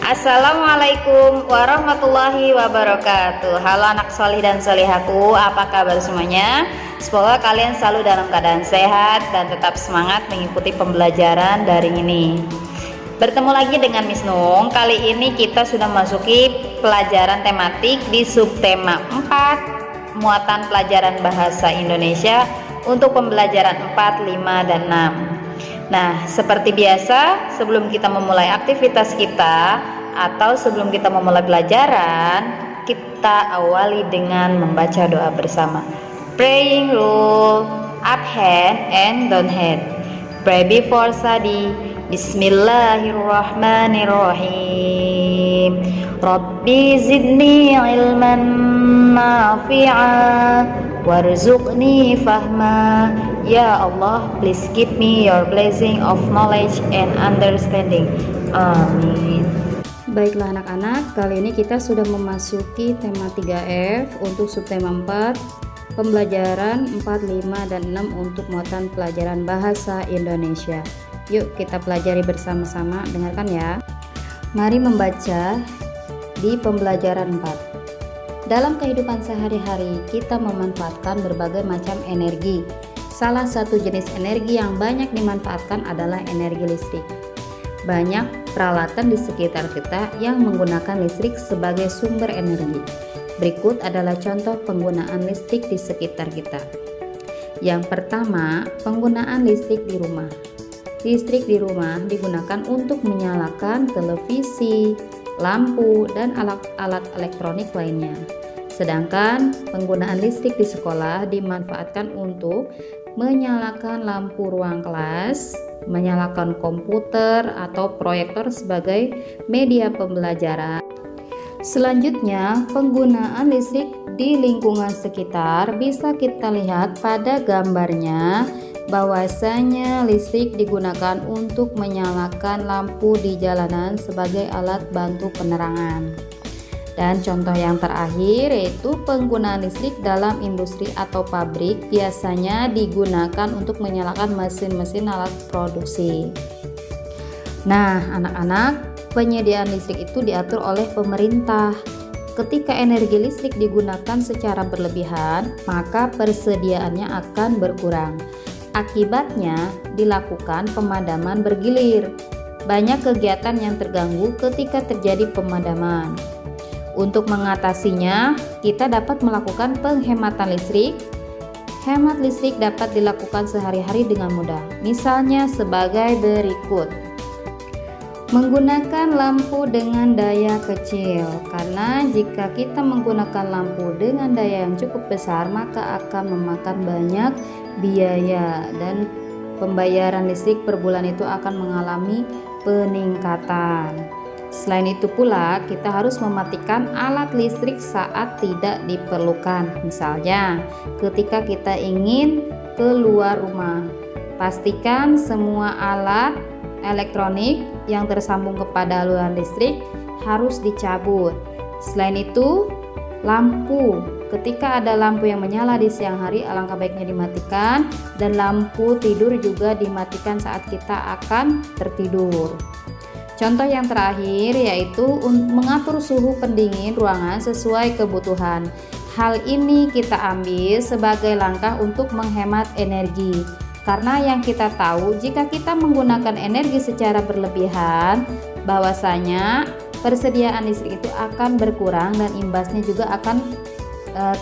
Assalamualaikum warahmatullahi wabarakatuh. Halo anak solih dan solihaku, apa kabar semuanya? Semoga kalian selalu dalam keadaan sehat dan tetap semangat mengikuti pembelajaran daring ini. Bertemu lagi dengan Miss Nung. Kali ini kita sudah memasuki pelajaran tematik di subtema 4, muatan pelajaran bahasa Indonesia untuk pembelajaran 4, 5, dan 6. Nah, seperti biasa, sebelum kita memulai aktivitas kita atau sebelum kita memulai pelajaran, kita awali dengan membaca doa bersama. Praying rule, up hand and down hand. Pray before study. Bismillahirrahmanirrahim. Rabbi zidni ilman nafi'a warzuqni fahma. Ya Allah, please give me your blessing of knowledge and understanding. Amin. Baiklah anak-anak, kali ini kita sudah memasuki tema 3F untuk subtema 4, pembelajaran 4, 5, dan 6 untuk muatan pelajaran bahasa Indonesia. Yuk kita pelajari bersama-sama, dengarkan ya. Mari membaca di pembelajaran 4. Dalam kehidupan sehari-hari, kita memanfaatkan berbagai macam energi. Salah satu jenis energi yang banyak dimanfaatkan adalah energi listrik. Banyak peralatan di sekitar kita yang menggunakan listrik sebagai sumber energi. Berikut adalah contoh penggunaan listrik di sekitar kita. Yang pertama, penggunaan listrik di rumah. Listrik di rumah digunakan untuk menyalakan televisi, lampu, dan alat-alat elektronik lainnya. Sedangkan penggunaan listrik di sekolah dimanfaatkan untuk menyalakan lampu ruang kelas, menyalakan komputer atau proyektor sebagai media pembelajaran. Selanjutnya, penggunaan listrik di lingkungan sekitar bisa kita lihat pada gambarnya bahwasanya listrik digunakan untuk menyalakan lampu di jalanan sebagai alat bantu penerangan. Dan contoh yang terakhir yaitu penggunaan listrik dalam industri atau pabrik biasanya digunakan untuk menyalakan mesin-mesin alat produksi. Nah, anak-anak, penyediaan listrik itu diatur oleh pemerintah. Ketika energi listrik digunakan secara berlebihan, maka persediaannya akan berkurang. Akibatnya, dilakukan pemadaman bergilir. Banyak kegiatan yang terganggu ketika terjadi pemadaman. Untuk mengatasinya, kita dapat melakukan penghematan listrik. Hemat listrik dapat dilakukan sehari-hari dengan mudah. Misalnya sebagai berikut. Menggunakan lampu dengan daya kecil. Karena jika kita menggunakan lampu dengan daya yang cukup besar, maka akan memakan banyak biaya dan pembayaran listrik per bulan itu akan mengalami peningkatan. Selain itu pula, kita harus mematikan alat listrik saat tidak diperlukan. Misalnya, ketika kita ingin keluar rumah, pastikan semua alat elektronik yang tersambung kepada aliran listrik harus dicabut. Selain itu, lampu, ketika ada lampu yang menyala di siang hari, alangkah baiknya dimatikan, dan lampu tidur juga dimatikan saat kita akan tertidur. Contoh yang terakhir yaitu mengatur suhu pendingin ruangan sesuai kebutuhan. Hal ini kita ambil sebagai langkah untuk menghemat energi. Karena yang kita tahu, jika kita menggunakan energi secara berlebihan, bahwasanya persediaan listrik itu akan berkurang dan imbasnya juga akan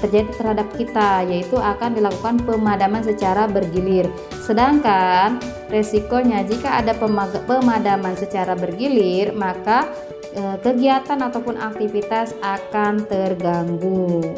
terjadi terhadap kita, yaitu akan dilakukan pemadaman secara bergilir. Sedangkan Resikonya jika ada pemadaman secara bergilir, maka kegiatan ataupun aktivitas akan terganggu.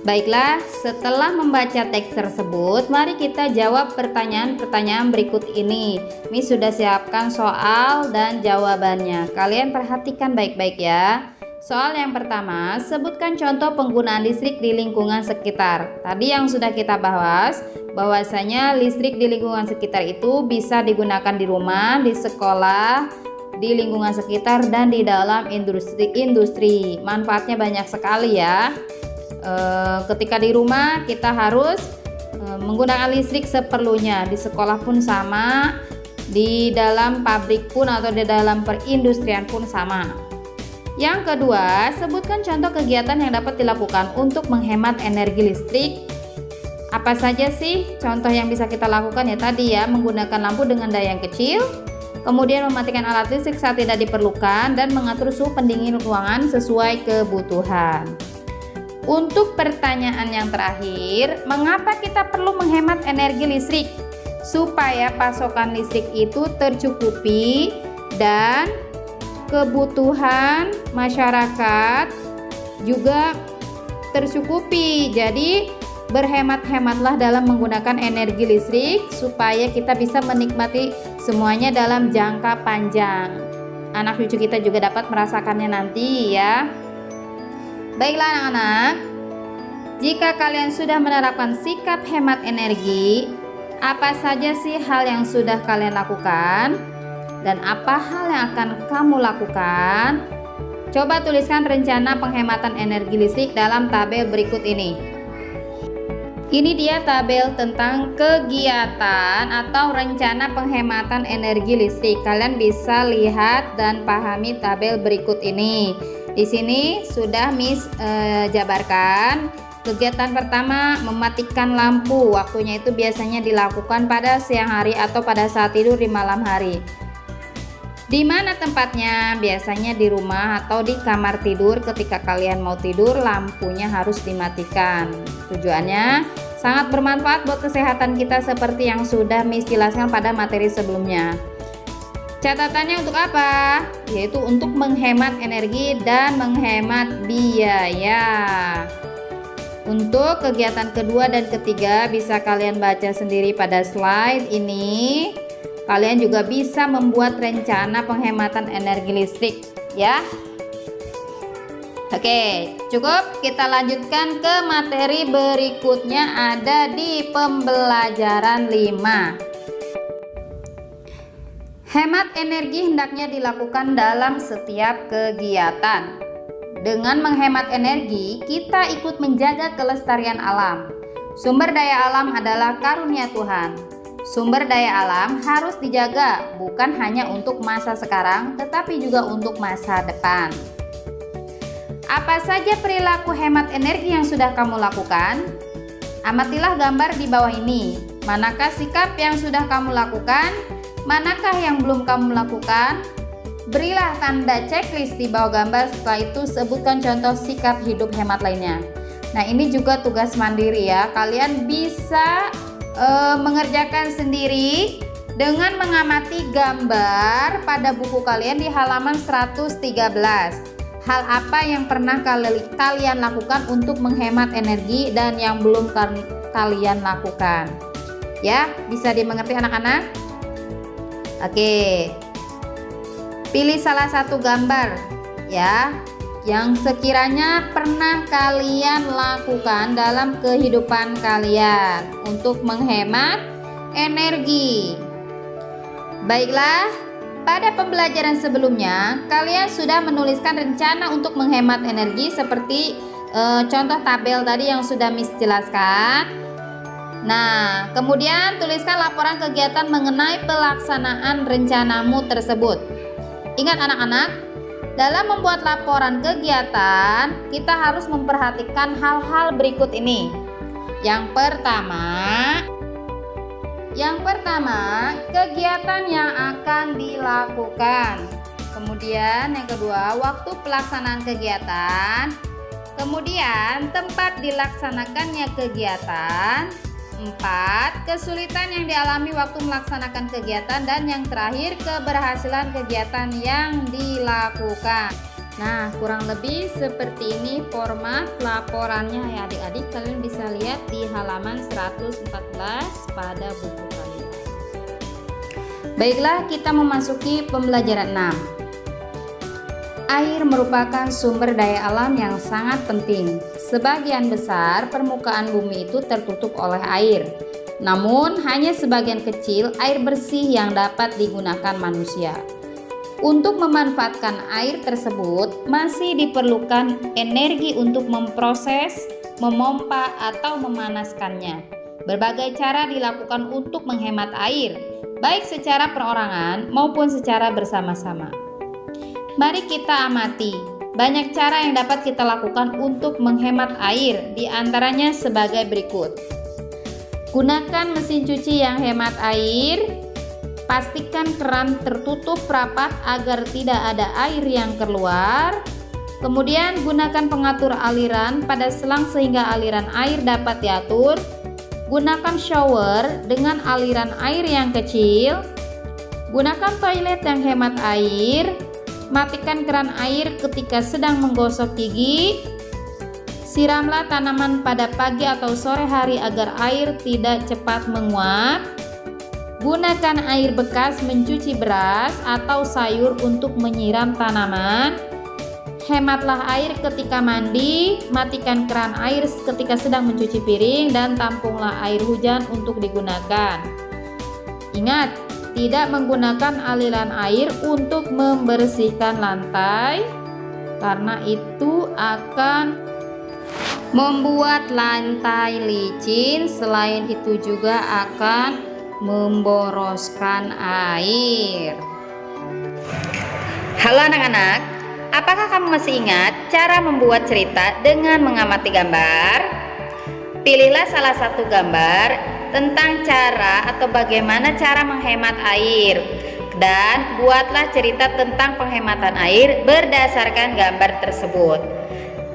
Baiklah, setelah membaca teks tersebut, mari kita jawab pertanyaan-pertanyaan berikut ini. Miss sudah siapkan soal dan jawabannya. Kalian perhatikan baik-baik ya. Soal yang pertama, sebutkan contoh penggunaan listrik di lingkungan sekitar. Tadi yang sudah kita bahas, bahwasanya listrik di lingkungan sekitar itu bisa digunakan di rumah, di sekolah, di lingkungan sekitar, dan di dalam industri. Manfaatnya banyak sekali ya. Ketika di rumah kita harus menggunakan listrik seperlunya, di sekolah pun sama, di dalam pabrik pun atau di dalam perindustrian pun sama. Yang kedua, sebutkan contoh kegiatan yang dapat dilakukan untuk menghemat energi listrik. Apa saja sih contoh yang bisa kita lakukan ya tadi ya, menggunakan lampu dengan daya yang kecil, kemudian mematikan alat listrik saat tidak diperlukan, dan mengatur suhu pendingin ruangan sesuai kebutuhan. Untuk pertanyaan yang terakhir, mengapa kita perlu menghemat energi listrik? Supaya pasokan listrik itu tercukupi dan kebutuhan masyarakat juga tercukupi. Jadi berhemat-hematlah dalam menggunakan energi listrik supaya kita bisa menikmati semuanya dalam jangka panjang. Anak cucu kita juga dapat merasakannya nanti ya. Baiklah anak-anak, jika kalian sudah menerapkan sikap hemat energi, apa saja sih hal yang sudah kalian lakukan? Dan apa hal yang akan kamu lakukan? Coba tuliskan rencana penghematan energi listrik dalam tabel berikut ini. Ini dia tabel tentang kegiatan atau rencana penghematan energi listrik. Kalian bisa lihat dan pahami tabel berikut ini. Di sini sudah Miss jabarkan. Kegiatan pertama, mematikan lampu. Waktunya itu biasanya dilakukan pada siang hari atau pada saat tidur di malam hari. Di mana tempatnya? Biasanya di rumah atau di kamar tidur. Ketika kalian mau tidur, lampunya harus dimatikan. Tujuannya sangat bermanfaat buat kesehatan kita seperti yang sudah Miss jelaskan pada materi sebelumnya. Catatannya untuk apa? Yaitu untuk menghemat energi dan menghemat biaya. Untuk kegiatan kedua dan ketiga bisa kalian baca sendiri pada slide ini. Kalian juga bisa membuat rencana penghematan energi listrik ya. Oke, cukup. Kita lanjutkan ke materi berikutnya, ada di pembelajaran 5. Hemat energi hendaknya dilakukan dalam setiap kegiatan. Dengan menghemat energi, kita ikut menjaga kelestarian alam. Sumber daya alam adalah karunia Tuhan. Sumber daya alam harus dijaga, bukan hanya untuk masa sekarang, tetapi juga untuk masa depan. Apa saja perilaku hemat energi yang sudah kamu lakukan? Amatilah gambar di bawah ini. Manakah sikap yang sudah kamu lakukan? Manakah yang belum kamu lakukan? Berilah tanda checklist di bawah gambar. Setelah itu sebutkan contoh sikap hidup hemat lainnya. Nah, ini juga tugas mandiri ya. Kalian bisa mengerjakan sendiri dengan mengamati gambar pada buku kalian di halaman 113. Hal apa yang pernah kalian lakukan untuk menghemat energi dan yang belum kalian lakukan? Ya, bisa dimengerti anak-anak? Oke. Pilih salah satu gambar ya yang sekiranya pernah kalian lakukan dalam kehidupan kalian untuk menghemat energi. Baiklah, pada pembelajaran sebelumnya kalian sudah menuliskan rencana untuk menghemat energi seperti contoh tabel tadi yang sudah Miss jelaskan. Nah, kemudian tuliskan laporan kegiatan mengenai pelaksanaan rencanamu tersebut. Ingat anak-anak, dalam membuat laporan kegiatan, kita harus memperhatikan hal-hal berikut ini. Yang pertama, kegiatan yang akan dilakukan. Kemudian yang kedua, waktu pelaksanaan kegiatan. Kemudian tempat dilaksanakannya kegiatan. 4. Kesulitan yang dialami waktu melaksanakan kegiatan. Dan yang terakhir, keberhasilan kegiatan yang dilakukan. Nah, kurang lebih seperti ini format laporannya ya adik-adik. Kalian bisa lihat di halaman 114 pada buku kalian. Baiklah, kita memasuki pembelajaran 6. Air merupakan sumber daya alam yang sangat penting. Sebagian besar permukaan bumi itu tertutup oleh air. Namun, hanya sebagian kecil air bersih yang dapat digunakan manusia. Untuk memanfaatkan air tersebut, masih diperlukan energi untuk memproses, memompa, atau memanaskannya. Berbagai cara dilakukan untuk menghemat air, baik secara perorangan maupun secara bersama-sama. Mari kita amati, banyak cara yang dapat kita lakukan untuk menghemat air, di antaranya sebagai berikut. Gunakan mesin cuci yang hemat air. Pastikan keran tertutup rapat agar tidak ada air yang keluar. Kemudian gunakan pengatur aliran pada selang sehingga aliran air dapat diatur. Gunakan shower dengan aliran air yang kecil. Gunakan toilet yang hemat air. Matikan keran air ketika sedang menggosok gigi. Siramlah tanaman pada pagi atau sore hari agar air tidak cepat menguap. Gunakan air bekas mencuci beras atau sayur untuk menyiram tanaman. Hematlah air ketika mandi, matikan keran air ketika sedang mencuci piring, dan tampunglah air hujan untuk digunakan. Ingat, tidak menggunakan aliran air untuk membersihkan lantai, karena itu akan membuat lantai licin. Selain itu juga akan memboroskan air. Halo anak-anak, apakah kamu masih ingat cara membuat cerita dengan mengamati gambar? Pilihlah salah satu gambar tentang cara atau bagaimana cara menghemat air, dan buatlah cerita tentang penghematan air berdasarkan gambar tersebut.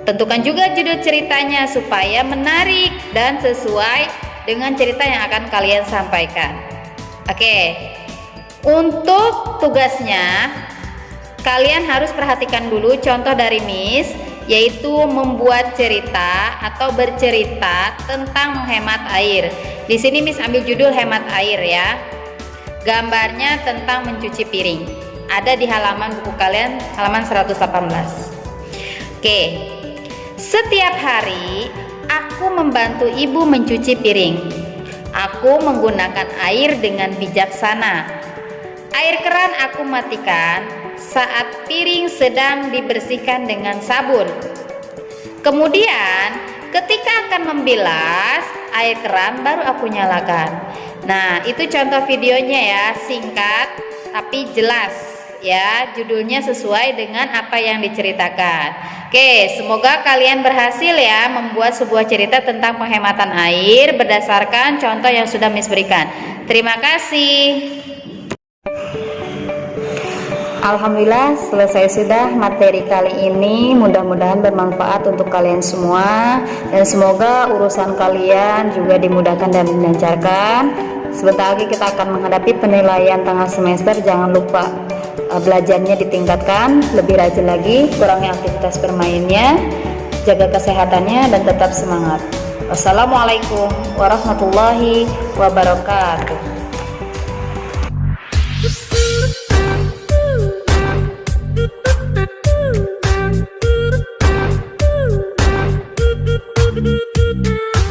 Tentukan juga judul ceritanya supaya menarik dan sesuai dengan cerita yang akan kalian sampaikan. Oke, untuk tugasnya kalian harus perhatikan dulu contoh dari Miss, yaitu membuat cerita atau bercerita tentang menghemat air. Di sini Miss ambil judul hemat air ya. Gambarnya tentang mencuci piring. Ada di halaman buku kalian, halaman 118. Oke. Setiap hari aku membantu ibu mencuci piring. Aku menggunakan air dengan bijaksana. Air keran aku matikan saat piring sedang dibersihkan dengan sabun. Kemudian, ketika akan membilas air keran baru aku nyalakan. Nah, itu contoh videonya ya, singkat tapi jelas ya, judulnya sesuai dengan apa yang diceritakan. Oke, semoga kalian berhasil ya membuat sebuah cerita tentang penghematan air berdasarkan contoh yang sudah Miss berikan. Terima kasih. Alhamdulillah, selesai sudah materi kali ini. Mudah-mudahan bermanfaat untuk kalian semua, dan semoga urusan kalian juga dimudahkan dan dilancarkan. Sebentar lagi kita akan menghadapi penilaian tengah semester. Jangan lupa belajarnya ditingkatkan, lebih rajin lagi, kurangi aktivitas bermainnya, jaga kesehatannya, dan tetap semangat. Wassalamualaikum warahmatullahi wabarakatuh. Do do do do.